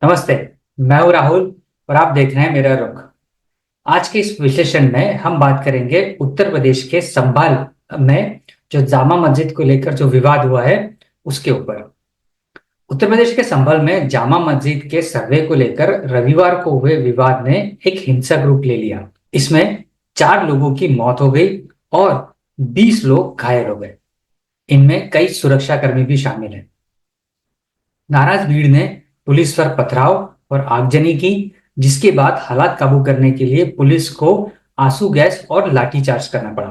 नमस्ते। मैं हूं राहुल और आप देख रहे हैं मेरा रुख। आज के इस विश्लेषण में हम बात करेंगे उत्तर प्रदेश के संभाल में जो जामा मस्जिद को लेकर जो विवाद हुआ है उसके ऊपर। उत्तर प्रदेश के संभल में जामा मस्जिद के सर्वे को लेकर रविवार को हुए विवाद ने एक हिंसक रूप ले लिया। इसमें 4 लोगों की मौत हो गई और 20 लोग घायल हो गए। इनमें कई सुरक्षाकर्मी भी शामिल हैं। नाराज भीड़ ने पुलिस पर पथराव और आगजनी की, जिसके बाद हालात काबू करने के लिए पुलिस को आंसू गैस और लाठीचार्ज करना पड़ा।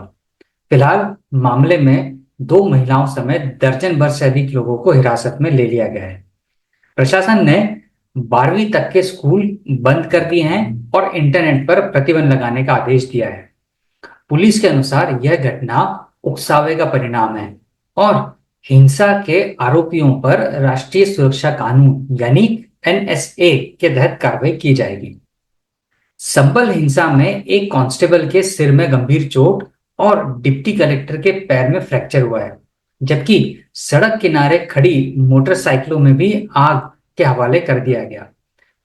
फिलहाल मामले में 2 महिलाओं समेत दर्जन भर से अधिक लोगों को हिरासत में ले लिया गया है। प्रशासन ने 12वीं तक के स्कूल बंद कर दिए हैं और इंटरनेट पर प्रतिबंध लगाने का आदेश दिया है। पुलिस के अनुसार यह घटना उकसावे का परिणाम है और हिंसा के आरोपियों पर राष्ट्रीय सुरक्षा कानून यानी एनएसए के तहत कार्रवाई की जाएगी। संभल हिंसा में एक कांस्टेबल के सिर में गंभीर चोट और डिप्टी कलेक्टर के पैर में फ्रैक्चर हुआ है, जबकि सड़क किनारे खड़ी मोटरसाइकिलों में भी आग के हवाले कर दिया गया।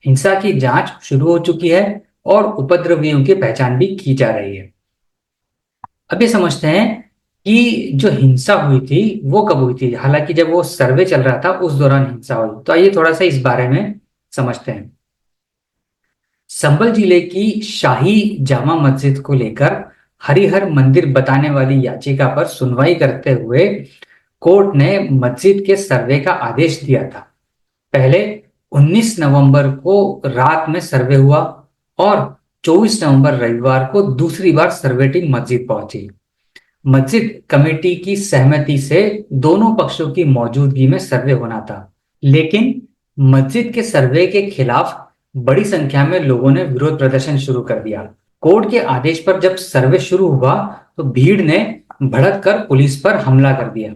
हिंसा की जांच शुरू हो चुकी है और उपद्रवियों की पहचान भी की जा रही है। अब ये समझते हैं कि जो हिंसा हुई थी वो कब हुई थी। हालांकि जब वो सर्वे चल रहा था उस दौरान हिंसा हुई, तो आइए थोड़ा सा इस बारे में समझते हैं। संभल जिले की शाही जामा मस्जिद को लेकर हरिहर मंदिर बताने वाली याचिका पर सुनवाई करते हुए कोर्ट ने मस्जिद के सर्वे का आदेश दिया था। पहले 19 नवंबर को रात में सर्वे हुआ और 24 नवंबर रविवार को दूसरी बार सर्वे टीम मस्जिद पहुंची। मस्जिद कमेटी की सहमति से दोनों पक्षों की मौजूदगी में सर्वे होना था, लेकिन मस्जिद के सर्वे के खिलाफ बड़ी संख्या में लोगों ने विरोध प्रदर्शन शुरू कर दिया। कोर्ट के आदेश पर जब सर्वे शुरू हुआ तो भीड़ ने भड़क कर पुलिस पर हमला कर दिया,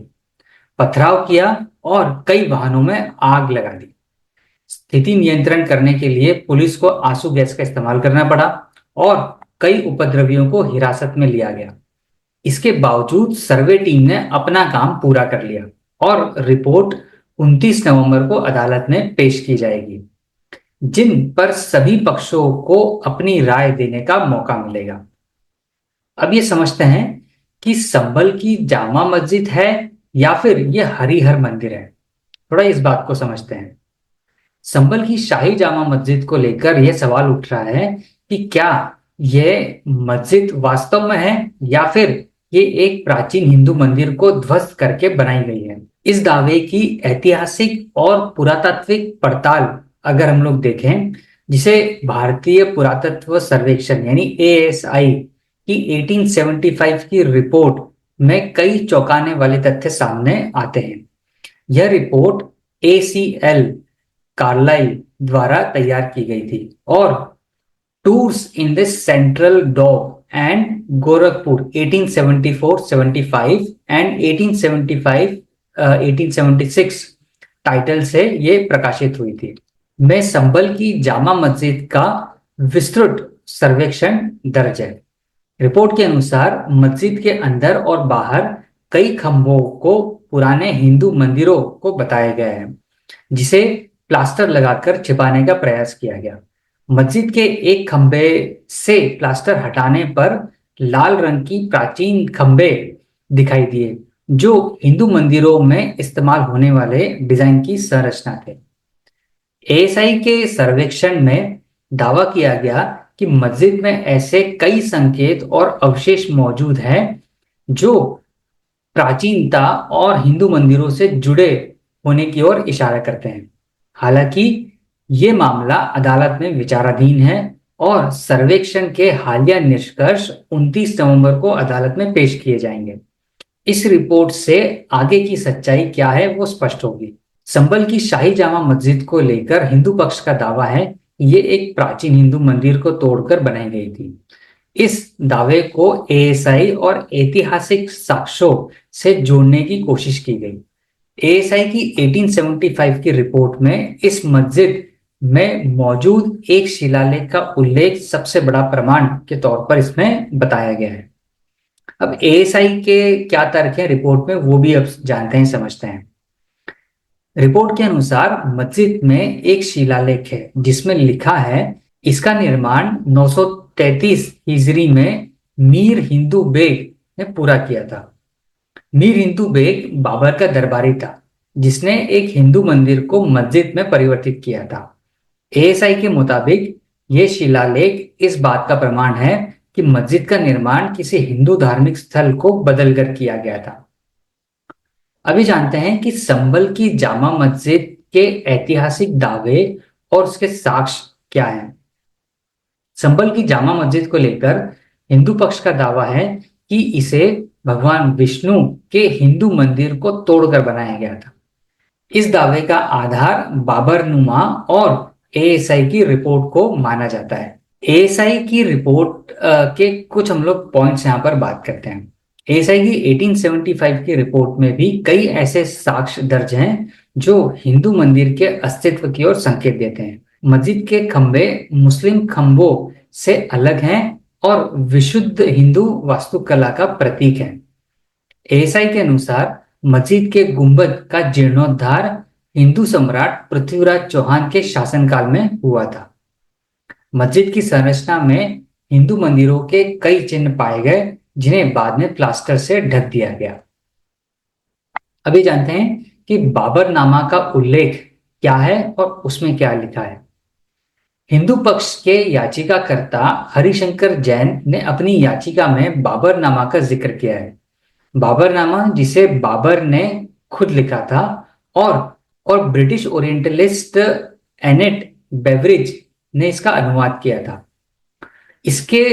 पथराव किया और कई वाहनों में आग लगा दी। स्थिति नियंत्रण करने के लिए पुलिस को आंसू गैस का इस्तेमाल करना पड़ा और कई उपद्रवियों को हिरासत में लिया गया। इसके बावजूद सर्वे टीम ने अपना काम पूरा कर लिया और रिपोर्ट 29 नवंबर को अदालत में पेश की जाएगी, जिन पर सभी पक्षों को अपनी राय देने का मौका मिलेगा। अब ये समझते हैं कि संभल की जामा मस्जिद है या फिर यह हरिहर मंदिर है। थोड़ा इस बात को समझते हैं। संभल की शाही जामा मस्जिद को लेकर यह सवाल उठ रहा है कि क्या यह मस्जिद वास्तव में है या फिर ये एक प्राचीन हिंदू मंदिर को ध्वस्त करके बनाई गई है। इस दावे की ऐतिहासिक और पुरातात्विक पड़ताल अगर हम लोग देखें, जिसे भारतीय पुरातत्व सर्वेक्षण यानी एएसआई की 1875 की रिपोर्ट में कई चौंकाने वाले तथ्य सामने आते हैं। यह रिपोर्ट एसीएल कार्लाइल द्वारा तैयार की गई थी और tours in the central dog and Gorakhpur 1874-75 and 1876 title से ये प्रकाशित हुई थी। में संभल की जामा मस्जिद का विस्तृत सर्वेक्षण दर्ज है। रिपोर्ट के अनुसार मस्जिद के अंदर और बाहर कई खंभों को पुराने हिंदू मंदिरों को बताया गया है, जिसे प्लास्टर लगाकर छिपाने का प्रयास किया गया। मस्जिद के एक खंबे से प्लास्टर हटाने पर लाल रंग की प्राचीन खंबे दिखाई दिए, जो हिंदू मंदिरों में इस्तेमाल होने वाले डिजाइन की संरचना थे। एएसआई के सर्वेक्षण में दावा किया गया कि मस्जिद में ऐसे कई संकेत और अवशेष मौजूद हैं जो प्राचीनता और हिंदू मंदिरों से जुड़े होने की ओर इशारा करते हैं। हालांकि ये मामला अदालत में विचाराधीन है और सर्वेक्षण के हालिया निष्कर्ष 29 नवंबर को अदालत में पेश किए जाएंगे। इस रिपोर्ट से आगे की सच्चाई क्या है वो स्पष्ट होगी। संभल की शाही जामा मस्जिद को लेकर हिंदू पक्ष का दावा है ये एक प्राचीन हिंदू मंदिर को तोड़कर बनाई गई थी। इस दावे को एएसआई और ऐतिहासिक साक्ष्यों से जोड़ने की कोशिश की गई। एएसआई की 1875 की रिपोर्ट में इस मस्जिद में मौजूद एक शिलालेख का उल्लेख सबसे बड़ा प्रमाण के तौर पर इसमें बताया गया है। अब एएसआई के क्या तर्क है रिपोर्ट में वो भी अब जानते हैं, समझते हैं। रिपोर्ट के अनुसार मस्जिद में एक शिलालेख है जिसमें लिखा है इसका निर्माण 933 हिजरी में मीर हिंदू बेग ने पूरा किया था। मीर हिंदू बेग बाबर का दरबारी था जिसने एक हिंदू मंदिर को मस्जिद में परिवर्तित किया था। एएसआई के मुताबिक ये शिलालेख इस बात का प्रमाण है कि मस्जिद का निर्माण किसी हिंदू धार्मिक स्थल को बदलकर किया गया था। अभी जानते हैं कि संभल की जामा मस्जिद के ऐतिहासिक दावे और उसके साक्ष्य क्या हैं। संभल की जामा मस्जिद को लेकर हिंदू पक्ष का दावा है कि इसे भगवान विष्णु के हिंदू मंदिर को तोड़कर बनाया गया था। इस दावे का आधार बाबरनुमा और एएसआई की रिपोर्ट को माना जाता है। एएसआई की रिपोर्ट के कुछ हम लोग पॉइंट्स यहाँ पर बात करते हैं। एएसआई की 1875 की रिपोर्ट में भी कई ऐसे साक्ष्य दर्ज हैं जो हिंदू मंदिर के अस्तित्व की ओर संकेत देते हैं। मस्जिद के खंभे मुस्लिम खंभों से अलग हैं और विशुद्ध हिंदू वास्तुकला का प्रतीक है। एएसआई के अनुसार मस्जिद के गुंबद का जीर्णोद्धार हिंदू सम्राट पृथ्वीराज चौहान के शासनकाल में हुआ था। मस्जिद की संरचना में हिंदू मंदिरों के कई चिन्ह पाए गए जिन्हें बाद में प्लास्टर से ढक दिया गया। अभी जानते हैं कि बाबरनामा का उल्लेख क्या है और उसमें क्या लिखा है। हिंदू पक्ष के याचिकाकर्ता हरिशंकर जैन ने अपनी याचिका में बाबरनामा का जिक्र किया है। बाबरनामा जिसे बाबर ने खुद लिखा था और ब्रिटिश ओरिएंटलिस्ट एनेट बेवरिज ने इसका अनुवाद किया था। इसके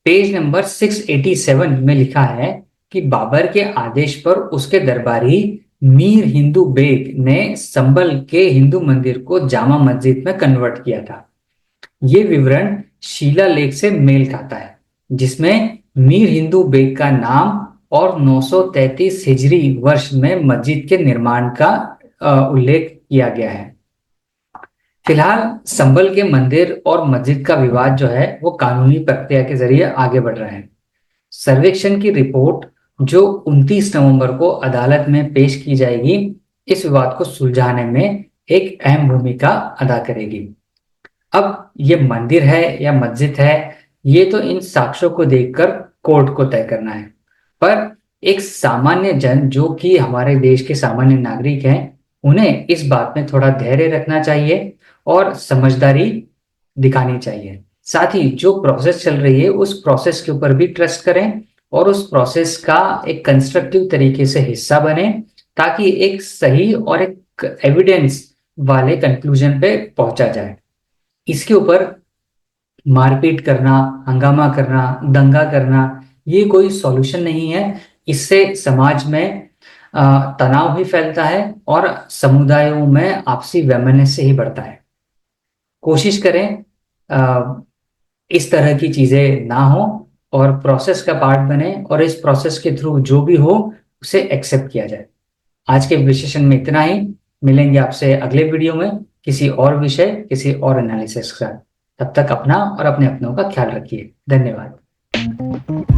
पेज नंबर 687 में लिखा है कि बाबर के आदेश पर उसके दरबारी मीर हिंदू बेग ने संभल के हिंदू मंदिर को जामा मस्जिद में कन्वर्ट किया था। ये विवरण शिलालेख से मेल खाता है जिसमें मीर हिंदू बेग का नाम और 933 हिजरी वर्ष में मस्जिद के निर्माण का उल्लेख किया गया है। फिलहाल संभल के मंदिर और मस्जिद का विवाद जो है वो कानूनी प्रक्रिया के जरिए आगे बढ़ रहा है। सर्वेक्षण की रिपोर्ट जो 29 नवंबर को अदालत में पेश की जाएगी इस विवाद को सुलझाने में एक अहम भूमिका अदा करेगी। अब ये मंदिर है या मस्जिद है ये तो इन साक्ष्यों को देखकर कोर्ट को तय करना है, पर एक सामान्य जन जो कि हमारे देश के सामान्य नागरिक हैं उन्हें इस बात में थोड़ा धैर्य रखना चाहिए और समझदारी दिखानी चाहिए। साथ ही जो प्रोसेस चल रही है उस प्रोसेस के ऊपर भी ट्रस्ट करें और उस प्रोसेस का एक कंस्ट्रक्टिव तरीके से हिस्सा बने ताकि एक सही और एक एविडेंस वाले कंक्लूजन पे पहुंचा जाए। इसके ऊपर मारपीट करना, हंगामा करना, दंगा करना ये कोई सॉल्यूशन नहीं है। इससे समाज में तनाव भी फैलता है और समुदायों में आपसी वैमनस्य ही बढ़ता है। कोशिश करें इस तरह की चीजें ना हो और प्रोसेस का पार्ट बने और इस प्रोसेस के थ्रू जो भी हो उसे एक्सेप्ट किया जाए। आज के विश्लेषण में इतना ही। मिलेंगे आपसे अगले वीडियो में किसी और विषय, किसी और एनालिसिस के साथ। तब तक अपना और अपने अपनों का ख्याल रखिए। धन्यवाद।